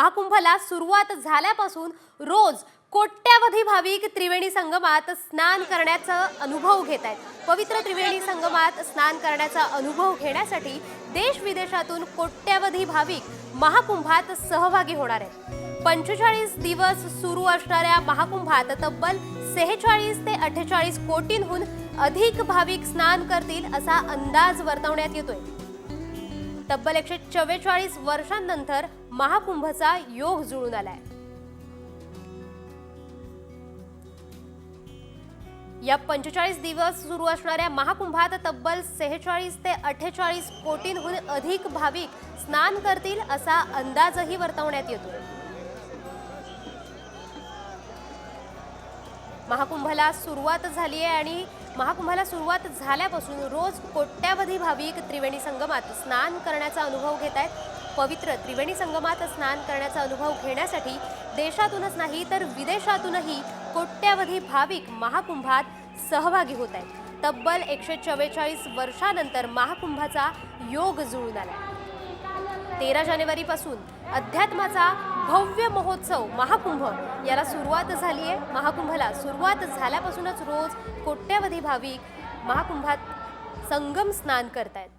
महाकुंभाला सुरुवात झाल्यापासून रोज कोट्यावधी भाविक त्रिवेणी संगमात स्नान करण्याचा अनुभव घेत आहेत। पवित्र त्रिवेणी संगमात स्नान करण्याचा अनुभव घेण्यासाठी देश विदेशातून कोट्यावधी भाविक महाकुंभात सहभागी होणार आहेत। 45 दिवस सुरू असणाऱ्या महाकुंभात तब्बल 46 ते 48 कोटींहून अधिक भाविक स्नान करतील असा अंदाज वर्तवण्यात येतोय। तब्बल 144 वर्षांनंतर महाकुंभचा योग जुळून आलाय। या 45 दिवस सुरू असणाऱ्या महाकुंभात तब्बल 46 ते 48 कोटींहून अधिक भाविक स्नान करतील असा अंदाजही वर्तवण्यात येतोय। महाकुंभाला सुरुवात झाली आहे आणि महाकुंभाला सुरुवात झाल्यापासून रोज कोट्यावधी भाविक त्रिवेणी संगमात स्नान करण्याचा अनुभव घेत आहेत। पवित्र त्रिवेणी संगमात स्नान करण्याचा अनुभव घेण्यासाठी देशातूनच नाही तर विदेशातूनही कोट्यावधी भाविक महाकुंभात सहभागी होत आहेत। तब्बल 144 वर्षांनंतर महाकुंभाचा योग जुळून आला। 13 जानेवारीपासून अध्यात्माचा भव्य महोत्सव महाकुंभ याला सुरुवात झाली आहे। महाकुंभाला सुरुवात झाल्यापासूनच रोज कोट्यावधी भाविक महाकुंभात संगम स्नान करतायत।